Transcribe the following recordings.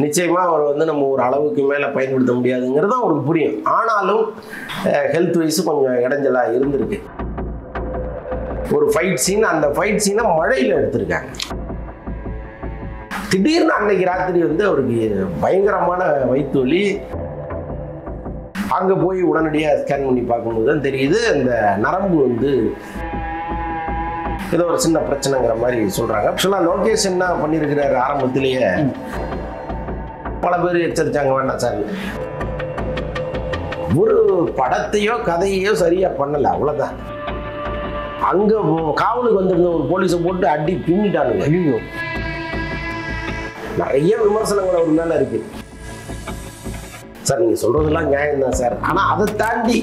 நிச்சயமா அவர் வந்து நம்ம ஒரு அளவுக்கு மேல பயன்படுத்த முடியாதுங்கிறது அவருக்கு புரியும். ஆனாலும் ஹெல்த் வைஸ் கொஞ்சம் இடைஞ்சலா இருந்திருக்கு. ஒரு ஃபைட் சீன், அந்த ஃபைட் சீனை மழையில எடுத்திருக்காங்க. திடீர்னு அன்னைக்கு ராத்திரி வந்து அவருக்கு பயங்கரமான வயிற்று வலி. அங்கே போய் உடனடியாக ஸ்கேன் பண்ணி பார்க்கும்போது தான் தெரியுது அந்த நரம்பு வந்து ஏதோ ஒரு சின்ன பிரச்சனைங்கிற மாதிரி சொல்கிறாங்க. ஆக்சுவலாக லோகேஷ் என்ன பண்ணியிருக்கிறாரு, ஆரம்பத்திலேயே பல பேர் எச்சரித்தாங்க, வேண்டாம் சார் ஒரு படத்தையோ கதையோ சரியாக பண்ணலை, அவ்வளோதான். அங்கே காவலுக்கு வந்திருந்த ஒரு போலீஸை போட்டு அடி பின்னிட்டானுங்க. ஐயோ, நிறைய விமர்சனங்கள் அவர் மேலே இருக்கு. சார் நீங்க சொல்றதெல்லாம் நியாயம் தான் சார், ஆனா அதை தாண்டி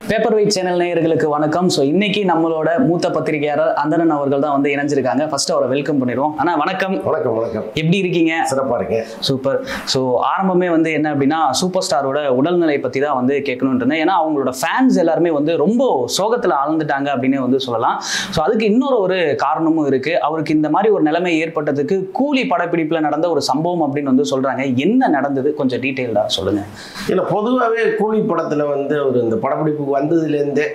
பேப்பர் வெயிட் சேனல் நேயர்களுக்கு வணக்கம். ஸோ இன்னைக்கு நம்மளோட மூத்த பத்திரிகையாளர் அந்தணன் அவர்கள் தான் வந்து இணைஞ்சிருக்காங்க. ஃபர்ஸ்ட் அவரை வெல்கம் பண்ணிடுவோம். அண்ணா வணக்கம். வணக்கம். வணக்கம். எப்படி இருக்கீங்க? சிறப்பாக இருக்கேன். சூப்பர். ஸோ ஆரம்பமே வந்து என்ன அப்படின்னா சூப்பர் ஸ்டாரோட உடல்நிலை பற்றி தான் வந்து கேட்கணும்னு இருந்தேன். ஏன்னா அவங்களோட ஃபேன்ஸ் எல்லாருமே வந்து ரொம்ப சோகத்தில் ஆழ்ந்துட்டாங்க அப்படின்னு வந்து சொல்லலாம். ஸோ அதுக்கு இன்னொரு ஒரு காரணமும் இருக்கு. அவருக்கு இந்த மாதிரி ஒரு நிலைமை ஏற்பட்டதுக்கு கூலி படப்பிடிப்பில் நடந்த ஒரு சம்பவம் அப்படின்னு வந்து சொல்றாங்க. என்ன நடந்தது கொஞ்சம் டீட்டெயில்டாக சொல்லுங்க. இல்லை, பொதுவாகவே கூலி படத்தில் வந்து ஒரு இந்த படப்பிடிப்புக்கு வந்ததுலேருந்தே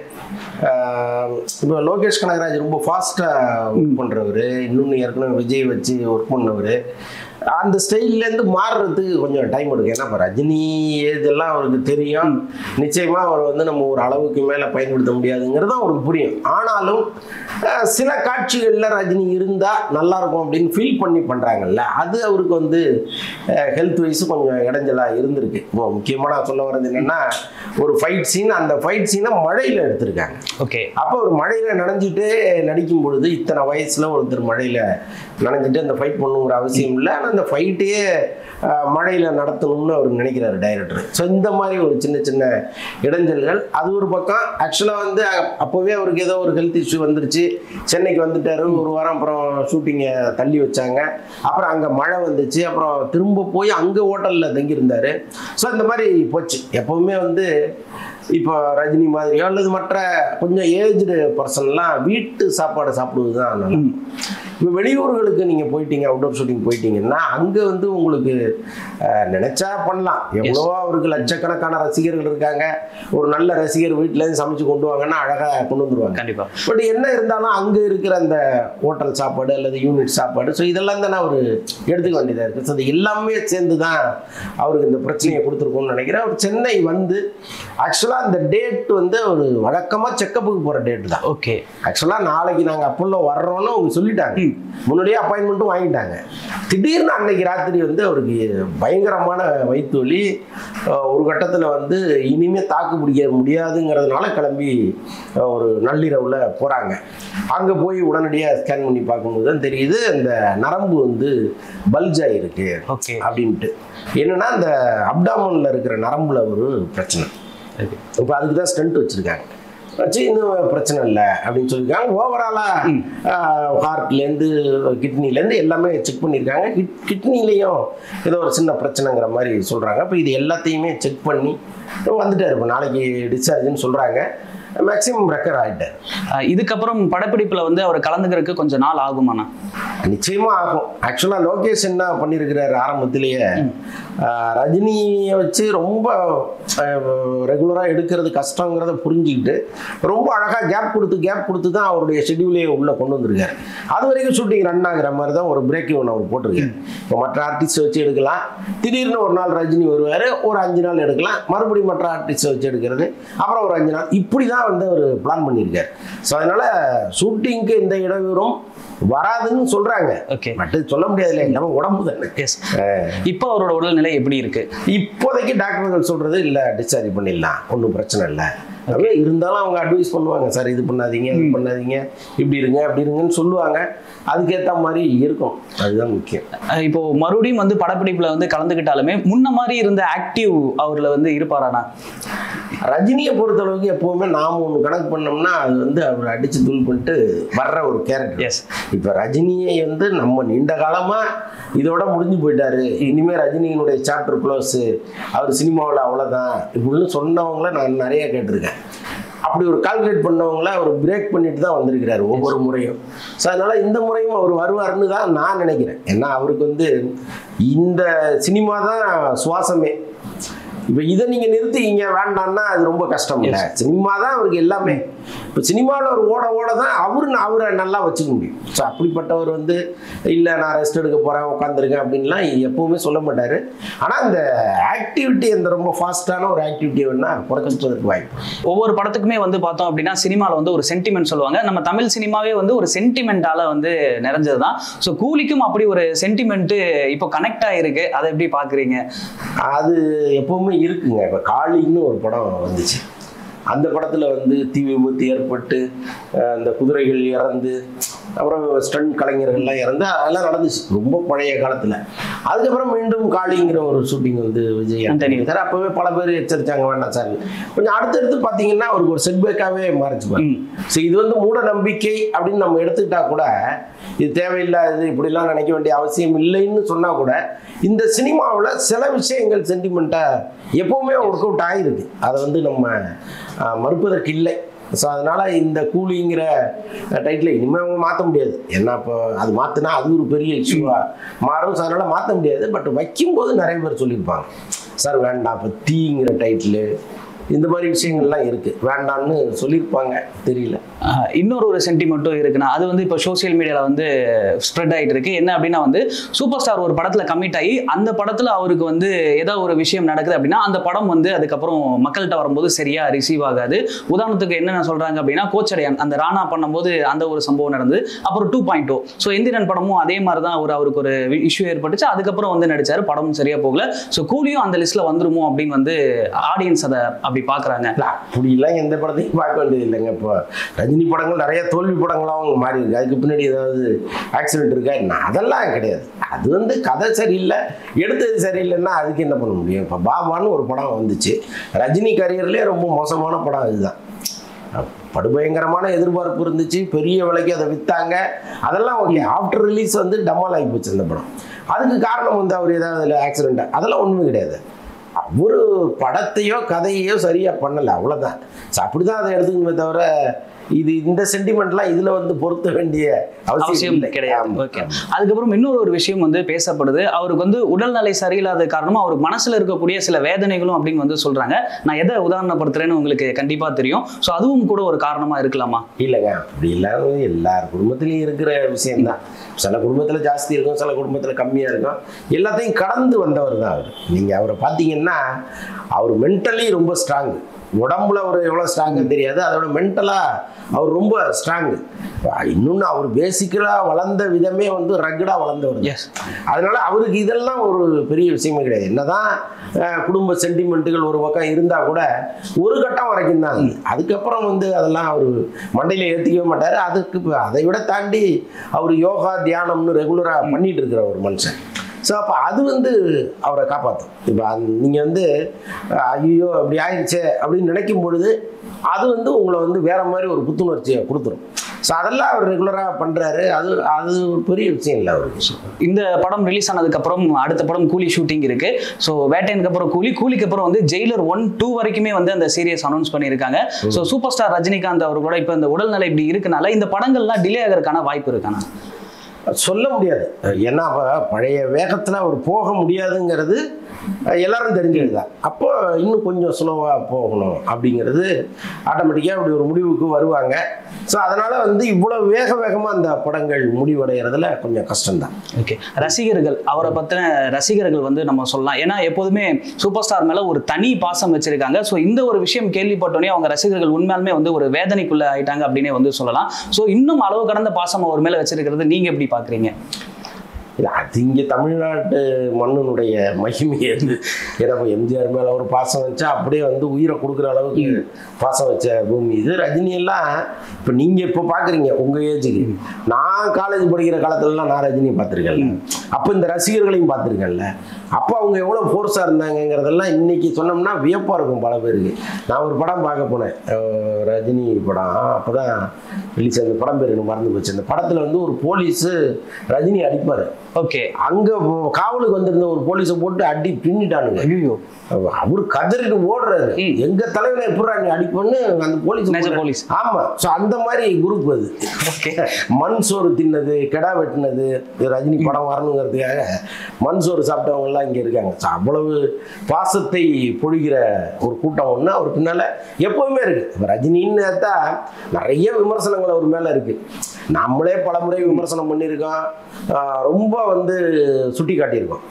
இப்போ லோகேஷ் கனகராஜ் ரொம்ப ஃபாஸ்ட்டாக ஒர்க் பண்ணுறவர், இன்னொன்று ஏற்கனவே விஜய் வச்சு ஒர்க் பண்ணவர், அந்த ஸ்டைல்லேருந்து மாறுறதுக்கு கொஞ்சம் டைம் எடுக்கும். ஏன்னா இப்போ ரஜினி இதெல்லாம் அவருக்கு தெரியும். நிச்சயமாக அவர் வந்து நம்ம ஒரு அளவுக்கு மேலே பயன்படுத்த முடியாதுங்கிறது அவருக்கு புரியும். ஆனாலும் சில காட்சிகளில் ரஜினி இருந்தால் நல்லாயிருக்கும் அப்படின்னு ஃபீல் பண்ணி பண்ணுறாங்கல்ல, அது அவருக்கு வந்து ஹெல்த் வைஸ் கொஞ்சம் இடைஞ்சலாக இருந்திருக்கு. இப்போ முக்கியமாக நான் சொல்ல வர்றது என்னென்னா, ஒரு ஃபைட் சீன், அந்த ஃபைட் சீனை மழையில் எடுத்திருக்காங்க. ஓகே. அப்போ ஒரு மழையில் நனைஞ்சிட்டு நடிக்கும் பொழுது இத்தனை வயசில் ஒருத்தர் மழையில் நனைஞ்சிட்டு அந்த ஃபைட் பண்ணுங்கிற அவசியம் இல்லை. ஆனால் அந்த ஃபைட்டையே மழையில் நடத்தணும்னு அவர் நினைக்கிறாரு டைரக்டர். ஸோ இந்த மாதிரி ஒரு சின்ன சின்ன இடைஞ்சல்கள் அது ஒரு பக்கம். ஆக்சுவலாக வந்து அப்போவே அவருக்கு ஏதோ ஒரு ஹெல்த் இஷ்யூ வந்துருச்சு. சென்னைக்கு வந்துட்டாரு, ஒரு வாரம் அப்புறம் ஷூட்டிங்கை தள்ளி வச்சாங்க. அப்புறம் அங்கே மழை வந்துச்சு, அப்புறம் திரும்ப போய் அங்கே ஹோட்டலில் தங்கியிருந்தார். ஸோ இந்த மாதிரி போச்சு. எப்போவுமே வந்து இப்போ ரஜினி மாதிரியோ அல்லது மற்ற கொஞ்சம் ஏஜ்டு பர்சன்லாம் வீட்டு சாப்பாடு சாப்பிடுவது தான் நல்லா. இப்போ வெளியூர்களுக்கு நீங்கள் போயிட்டீங்க, அவுட்டோர் ஷூட்டிங் போயிட்டீங்கன்னா அங்கே வந்து உங்களுக்கு நினைச்சா பண்ணலாம். எவ்வளவோ அவருக்கு லட்சக்கணக்கான ரசிகர்கள் இருக்காங்க. ஒரு நல்ல ரசிகர் வீட்டிலேருந்து சமைச்சு கொண்டு வாங்கன்னா அழகாக கொண்டு வந்துருவாங்க. கண்டிப்பாக. பட் என்ன இருந்தாலும் அங்கே இருக்கிற அந்த ஹோட்டல் சாப்பாடு அல்லது யூனிட் சாப்பாடு, ஸோ இதெல்லாம் தானே அவர் எடுத்துக்க வேண்டியதாக இருக்குது. ஸோ அது எல்லாமே சேர்ந்து தான் அவருக்கு இந்த பிரச்சனையை கொடுத்துருக்கோம்னு நினைக்கிறேன். அவர் சென்னை வந்து ஆக்சுவலாக அந்த டேட் வந்து ஒரு வழக்கமாக செக்கப்புக்கு போகிற டேட் தான். ஓகே. ஆக்சுவலாக நாளைக்கு நாங்கள் அப்போல்லோ வர்றோன்னு அவங்க சொல்லிட்டாங்க, முன்னாடியே அப்பாயின்மெண்ட்டும் வாங்கிட்டாங்க. திடீர்னு அன்னைக்கு ராத்திரி வந்து அவருக்கு பயங்கரமான வயிற்று வலி. ஒரு கட்டத்தில் வந்து இனிமேல் தாக்கு பிடிக்க முடியாதுங்கிறதுனால கிளம்பி ஒரு நள்ளிரவில் போகிறாங்க. அங்கே போய் உடனடியாக ஸ்கேன் பண்ணி பார்க்கும்போது தான் தெரியுது அந்த நரம்பு வந்து பல்ஜ் ஆகிருக்கு அப்படின்ட்டு. என்னன்னா அந்த அப்டாமனில் இருக்கிற நரம்புல ஒரு பிரச்சனை. இப்போ அதுக்கு தான் ஸ்டென்ட் வச்சுருக்காங்க. வச்சு இன்னும் பிரச்சனை இல்லை அப்படின்னு சொல்லியிருக்காங்க. ஓவராலாக ஹார்ட்லேருந்து கிட்னிலேருந்து எல்லாமே செக் பண்ணியிருக்காங்க. கிட்னிலையும் ஏதோ ஒரு சின்ன பிரச்சனைங்கிற மாதிரி சொல்கிறாங்க. இப்போ இது எல்லாத்தையுமே செக் பண்ணி வந்துட்டார். இப்போ நாளைக்கு டிஸ்சார்ஜ்னு சொல்கிறாங்க. மேக்ஸிமம் ரெக்கவர் ஆகிட்டார். இதுக்கப்புறம் படப்பிடிப்பில் வந்து அவர் கலந்துக்கிறதுக்கு கொஞ்சம் நாள் ஆகுமாண்ணா? நிச்சயமாக ஆகும். ஆக்சுவலாக லோகேஷ் என்ன பண்ணியிருக்கிறாரு, ஆரம்பத்திலேயே ரஜினியை வச்சு ரொம்ப ரெகுலராக எடுக்கிறது கஷ்டங்கிறத புரிஞ்சுக்கிட்டு ரொம்ப அழகாக கேப் கொடுத்து தான் அவருடைய ஷெட்யூலே உள்ளே கொண்டு வந்திருக்காரு. அது வரைக்கும் ஷூட்டிங் ரன் ஆகிற மாதிரி தான் ஒரு பிரேக்கிங் ஒன்று அவர் போட்டிருக்காரு. இப்போ மற்ற ஆர்டிஸ்ட்டை வச்சு எடுக்கலாம், திடீர்னு ஒரு நாள் ரஜினி வருவார், ஒரு 5 நாள் எடுக்கலாம், மறுபடியும் மற்ற ஆர்டிஸ்ட்டை வச்சு எடுக்கிறது, அப்புறம் ஒரு 5 நாள், இப்படி தான் வந்து அவர் பிளான் பண்ணியிருக்காரு. ஸோ அதனால ஷூட்டிங்க்கு இந்த இடையூறும் வராதுன்னு சொல்றாங்க. பட் சொல்ல முடியாதுல்ல, நம்ம உடம்பு தானே. இப்போ அவரோட உடல்நிலை எப்படி இருக்கு? இப்போதைக்கு டாக்டர்கள் சொல்றது இல்ல, டிஸ்சார்ஜ் பண்ணிடலாம், ஒன்றும் பிரச்சனை இல்லை. இருந்தாலும் அவங்க அட்வைஸ் பண்ணுவாங்க, சார் இது பண்ணாதீங்க, இது பண்ணாதீங்க, இப்படி இருங்க அப்படி இருங்கன்னு சொல்லுவாங்க. அதுக்கேற்ற மாதிரி இருக்கும், அதுதான் முக்கியம். இப்போ மறுபடியும் வந்து படப்பிடிப்புல வந்து கலந்துக்கிட்டாலுமே முன்ன மாதிரி இருந்த ஆக்டிவ் அவர்ல வந்து இருப்பாரானா? ரஜினியை பொறுத்தளவுக்கு எப்பவுமே நாம ஒன்று கணக்கு பண்ணோம்னா அது வந்து அவர் அடிச்சு தூள் பண்ணிட்டு வர்ற ஒரு கேரக்டர். இப்போ ரஜினியை வந்து நம்ம நீண்ட காலமா இதோட முடிஞ்சு போயிட்டாரு, இனிமேல் ரஜினியினுடைய சாப்டர் க்ளோஸ், அவர் சினிமாவில் அவ்வளோதான் இப்படின்னு சொன்னவங்கள நான் நிறைய கேட்டிருக்கேன். அப்படி ஒரு கால்குலேட் பண்ணவங்கள அவர் பிரேக் பண்ணிட்டு தான் வந்திருக்கிறாரு ஒவ்வொரு முறையும். ஸோ அதனால இந்த முறையும் அவர் வருவார்னு தான் நான் நினைக்கிறேன். ஏன்னா அவருக்கு வந்து இந்த சினிமா தான் சுவாசமே. இப்போ இதை நீங்கள் நிறுத்திக்கிங்க வேண்டாம்னா அது ரொம்ப கஷ்டம் இல்லை. சினிமா தான் அவருக்கு எல்லாமே. இப்போ சினிமாவில் ஒரு ஓட தான் அவரை நல்லா வச்சுக்க முடியும். ஸோ அப்படிப்பட்டவர் வந்து இல்லை நான் ரெஸ்ட் எடுக்க போகிறேன் உட்காந்துருக்கேன் அப்படின்லாம் எப்பவுமே சொல்ல மாட்டார். ஆனால் இந்த ஆக்டிவிட்டி அந்த ரொம்ப ஃபாஸ்ட்டான ஒரு ஆக்டிவிட்டி வேணால் குறைச்சிப்பதற்கு வாய்ப்பு. ஒவ்வொரு படத்துக்குமே வந்து பார்த்தோம் அப்படின்னா சினிமாவில் வந்து ஒரு சென்டிமெண்ட் சொல்லுவாங்க. நம்ம தமிழ் சினிமாவே வந்து ஒரு சென்டிமெண்டால வந்து நிறைஞ்சது தான். ஸோ கூலிக்கும் அப்படி ஒரு சென்டிமெண்ட்டு இப்போ கனெக்ட் ஆகிருக்கு. அதை எப்படி பார்க்குறீங்க? அது எப்பவுமே இருக்குங்க. இப்போ காளின்னு ஒரு படம் வந்துச்சு. அந்த படத்தில் வந்து தீ விபத்து ஏற்பட்டு அந்த குதிரைகள் இறந்து அப்புறம் ஸ்டண்ட் கலைஞர்கள்லாம் இறந்து அதெல்லாம் நடந்துச்சு ரொம்ப பழைய காலத்தில். அதுக்கப்புறம் மீண்டும் காளிங்கிற ஒரு ஷூட்டிங் வந்து விஜய் சார் அப்போவே பல பேர் எச்சரித்தாங்க வேண்டாம் சார். கொஞ்சம் அடுத்தடுத்து பார்த்தீங்கன்னா அவருக்கு ஒரு செட்பேக்காகவே மாறிச்சுப்பாரு. ஸோ இது வந்து மூட நம்பிக்கை அப்படின்னு நம்ம எடுத்துக்கிட்டா கூட இது தேவையில்லாது இப்படிலாம் நினைக்க வேண்டிய அவசியம் இல்லைன்னு சொன்னால் கூட இந்த சினிமாவில் சில விஷயங்கள் சென்டிமெண்ட்டாக எப்போவுமே ஒர்க் அவுட் ஆகிருக்கு. அதை வந்து நம்ம மறுப்பதற்கு இல்லை. ஸோ அதனால் இந்த கூலிங்கிற டைட்டில் இனிமேல் அவங்க மாற்ற முடியாது. ஏன்னா இப்போ அது மாற்றினா அது ஒரு பெரிய இஷ்யூவாக மாறும். ஸோ அதனால் மாற்ற முடியாது. பட் வைக்கும்போது நிறைய பேர் சொல்லியிருப்பாங்க சார் வேண்டாம் இப்போ தீங்கிற டைட்டிலு இந்த மாதிரி விஷயங்கள்லாம் இருக்குது வேண்டான்னு சொல்லியிருப்பாங்க. தெரியல. இன்னொரு ஒரு சென்டிமெண்ட்டும் இருக்குன்னா அது வந்து இப்போ சோசியல் மீடியாவில் வந்து ஸ்ப்ரெட் ஆகிட்டு இருக்கு. என்ன அப்படின்னா வந்து சூப்பர் ஸ்டார் ஒரு படத்தில் கமிட் ஆகி அந்த படத்தில் அவருக்கு வந்து ஏதோ ஒரு விஷயம் நடக்குது அப்படின்னா அந்த படம் வந்து அதுக்கப்புறம் மக்கள்கிட்ட வரும்போது சரியா ரிசீவ் ஆகாது. உதாரணத்துக்கு என்னென்ன சொல்றாங்க அப்படின்னா கோச்சடையான் அந்த ராணா பண்ணும்போது அந்த ஒரு சம்பவம் நடந்தது. அப்புறம் 2.0 ஸோ எந்திரன் படமும் அதே மாதிரி தான் அவருக்கு ஒரு இஷ்யூ ஏற்பட்டுச்சு. அதுக்கப்புறம் வந்து நடிச்சாரு, படமும் சரியா போகல. ஸோ கூலியும் அந்த லிஸ்ட்ல வந்துருமோ அப்படின்னு வந்து ஆடியன்ஸ் அதை அப்படி பார்க்குறாங்க. அப்படிலாம் எந்த படத்தையும் பார்க்க வேண்டியது இல்லைங்க. இப்போ ரஜினி படங்கள் நிறைய தோல்வி படங்களாகவும் மாறி இருக்கு. அதுக்கு பின்னாடி ஏதாவது ஆக்சிடென்ட் இருக்கா? அதெல்லாம் கிடையாது. அது வந்து கதை சரியில்லை, எடுத்தது சரியில்லைன்னா அதுக்கு என்ன பண்ண முடியும்? இப்போ பாபான்னு ஒரு படம் வந்துச்சு. ரஜினி கரியர்லேயே ரொம்ப மோசமான படம் இதுதான். படுபயங்கரமான எதிர்பார்ப்பு இருந்துச்சு, பெரிய விலைக்கு அதை விற்றாங்க, அதெல்லாம் ஓகே. ஆஃப்டர் ரிலீஸ் வந்து டமால் ஆகி போச்சு அந்த படம். அதுக்கு காரணம் வந்து அவர் ஏதாவது அதில் ஆக்சிடென்ட் அதெல்லாம் ஒன்றுமே கிடையாது. ஒரு படத்தையோ கதையோ சரியாக பண்ணலை, அவ்வளோதான். ஸோ அப்படி தான் அதை எடுத்துக்கணுமே தவிர இது இந்த சென்டிமெண்ட்லாம் இதில் வந்து பொருத்த வேண்டிய அவசியம் கிடையாது. ஓகே. அதுக்கப்புறம் இன்னொரு ஒரு விஷயம் வந்து பேசப்படுது. அவருக்கு வந்து உடல்நிலை சரியில்லாத காரணமாக அவருக்கு மனசில் இருக்கக்கூடிய சில வேதனைகளும் அப்படின்னு வந்து சொல்கிறாங்க. நான் எதை உதாரணப்படுத்துறேன்னு உங்களுக்கு கண்டிப்பாக தெரியும். ஸோ அதுவும் கூட ஒரு காரணமாக இருக்கலாமா? இல்லைங்க, அப்படி இல்லாத எல்லார் குடும்பத்திலையும் இருக்கிற விஷயம்தான். சில குடும்பத்தில் ஜாஸ்தி இருக்கும், சில குடும்பத்தில் கம்மியாக இருக்கும். எல்லாத்தையும் கடந்து வந்தவர் தான் அவர். நீங்கள் அவரை பார்த்தீங்கன்னா அவர் மென்டலி ரொம்ப ஸ்ட்ராங்கு. உடம்புல அவர் எவ்வளோ ஸ்ட்ராங்குன்னு தெரியாது, அதோட மென்டலாக அவர் ரொம்ப ஸ்ட்ராங்கு. இன்னொன்று அவர் பேசிக்கலாக வளர்ந்த விதமே வந்து ரக்கடாக வளர்ந்தவர். அதனால அவருக்கு இதெல்லாம் ஒரு பெரிய விஷயமே கிடையாது. என்னதான் குடும்ப சென்டிமெண்ட்டுகள் ஒரு பக்கம் இருந்தால் கூட ஒரு கட்டம் வரைக்கும் தான். அதுக்கப்புறம் வந்து அதெல்லாம் அவர் மண்டையில் ஏற்றிக்கவே மாட்டார். அதுக்கு அதை விட தாண்டி அவர் யோகா தியானம்னு ரெகுலராக பண்ணிட்டு இருக்கிற ஒரு மனுஷன். ஸோ அப்போ அது வந்து அவரை காப்பாற்றும். இப்போ நீங்கள் வந்து ஐயோ அப்படி ஆயிடுச்சே அப்படின்னு நினைக்கும் பொழுது அது வந்து உங்களை வந்து வேற மாதிரி ஒரு புத்துணர்ச்சியை கொடுத்துரும். ஸோ அதெல்லாம் அவர் ரெகுலராக பண்ணுறாரு. அது ஒரு பெரிய விஷயம் இல்லை அவருக்கு. இந்த படம் ரிலீஸ் ஆனதுக்கப்புறம் அடுத்த படம் கூலி ஷூட்டிங் இருக்கு. ஸோ வேட்டையனுக்கு அப்புறம் கூலிக்கு அப்புறம் வந்து ஜெயிலர் 1, 2 வரைக்குமே வந்து அந்த சீரியஸ் அனௌன்ஸ் பண்ணியிருக்காங்க. ஸோ சூப்பர் ஸ்டார் ரஜினிகாந்த் அவர்களோட இப்போ இந்த உடல்நிலை இப்படி இருக்கனால இந்த படங்கள்லாம் டிலே ஆகிறதுக்கான வாய்ப்பு இருக்கானா? சொல்ல முடியாது. ஏன்னா பழைய வேகத்தில் அவர் போக முடியாதுங்கிறது எல்லாரும் தெரிஞ்சது தான். அப்போ இன்னும் கொஞ்சம் ஸ்லோவாக போகணும் அப்படிங்கிறது ஆட்டோமேட்டிக்காக அப்படி ஒரு முடிவுக்கு வருவாங்க. ஸோ அதனால் வந்து இவ்வளோ வேகமாக அந்த படங்கள் முடிவடைகிறதுல கொஞ்சம் கஷ்டம்தான். ஓகே. ரசிகர்கள், அவரை பற்றின ரசிகர்கள் வந்து நம்ம சொல்லலாம். ஏன்னா எப்போதுமே சூப்பர் ஸ்டார் மேலே ஒரு தனி பாசம் வச்சிருக்காங்க. ஸோ இந்த ஒரு விஷயம் கேள்விப்பட்டோன்னே அவங்க ரசிகர்கள் உண்மையாலுமே வந்து ஒரு வேதனைக்குள்ளே ஆயிட்டாங்க அப்படின்னே வந்து சொல்லலாம். ஸோ இன்னும் அளவு கடந்த பாசம் அவர் மேலே வச்சிருக்கிறது நீங்கள் எப்படி பார்க்குறீங்க? இல்லை, அது இங்கே தமிழ்நாட்டு மண்ணினுடைய மகிமை அது. ஏன்னா எம்ஜிஆர் மேலே ஒரு பாசம் வச்சா அப்படியே வந்து உயிரை கொடுக்குற அளவுக்கு பாசம் வச்ச பூமி இது. ரஜினியெல்லாம் இப்போ நீங்கள் இப்போ பார்க்குறீங்க உங்கள் ஏஜுக்கு, நான் காலேஜ் படிக்கிற காலத்துலலாம் நான் ரஜினியை பார்த்துருக்கேன்ல, அப்போ இந்த ரசிகர்களையும் பார்த்துருக்கேன்ல, அப்போ அவங்க எவ்வளோ ஃபோர்ஸாக இருந்தாங்கங்கிறதெல்லாம் இன்னைக்கு சொன்னோம்னா வியப்பாக இருக்கும் பல பேருக்கு. நான் ஒரு படம் பார்க்க போனேன், ரஜினி படம், அப்போ தான் ரிலீஸ் அந்த படம் பேர் எனக்கு மறந்து போச்சு. அந்த படத்தில் வந்து ஒரு போலீஸு ரஜினி அடிப்பார். ஓகே. அங்கே காவலுக்கு வந்திருந்த ஒரு போலீஸை போட்டு அடி பின்னிட்டானுங்க. ஐயோ. அவரு கதறிட்டு ஓடுறாரு, எங்க தலைவனை எப்படா நீ அடிப்பன்னு அந்த போலீஸ். ஆமா. ஸோ அந்த மாதிரி குரூப் அது. மண் சோறு தின்னது, கெடா வெட்டினது, ரஜினி படம் வரணுங்கிறதுக்காக மண் சோறு சாப்பிட்டவங்க எல்லாம் இங்க இருக்காங்க. அவ்வளவு பாசத்தை பொழிகிற ஒரு கூட்டம் ஒண்ணு அவர் பின்னால எப்பவுமே இருக்கு. இப்ப ரஜினின்னு தான் நிறைய விமர்சனங்கள் அவர் மேல இருக்கு. நம்மளே பலமுறை விமர்சனம் பண்ணியிருக்கோம், ரொம்ப வந்து சுட்டி காட்டியிருக்கோம்.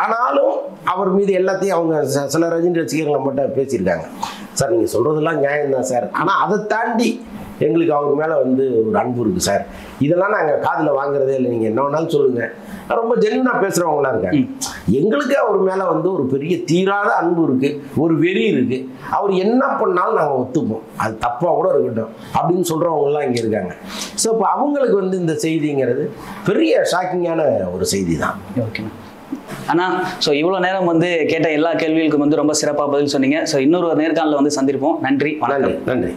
ஆனாலும் அவர் மீது எல்லாத்தையும் அவங்க சில ரஜினி ரசிகர்கள் மட்டும் பேசியிருக்காங்க. சார் நீங்கள் சொல்கிறதெல்லாம் நியாயம்தான் சார், ஆனால் அதை தாண்டி எங்களுக்கு அவர் மேலே வந்து ஒரு அன்பு இருக்குது சார், இதெல்லாம் நாங்கள் காதில் வாங்குறதே இல்லை, நீங்கள் என்ன வேணாலும் சொல்லுங்கள், ரொம்ப ஜென்யூனாக பேசுகிறவங்களாம் இருக்காங்க. எங்களுக்கு அவர் மேலே வந்து ஒரு பெரிய தீராத அன்பு இருக்குது, ஒரு வெறி இருக்குது, அவர் என்ன பண்ணாலும் நாங்கள் ஒத்துப்போம், அது தப்பாக கூட இருக்கட்டும் அப்படின்னு சொல்கிறவங்கலாம் இங்கே இருக்காங்க. ஸோ இப்போ அவங்களுக்கு வந்து இந்த செய்திங்கிறது பெரிய ஷாக்கிங்கான ஒரு செய்தி தான். ஓகே. ஆனால் ஸோ இவ்வளோ நேரம் வந்து கேட்ட எல்லா கேள்விகளுக்கும் வந்து ரொம்ப சிறப்பாக பதில் சொன்னீங்க. ஸோ இன்னொரு நேர்காணலில் வந்து சந்திருப்போம். நன்றி. நன்றி.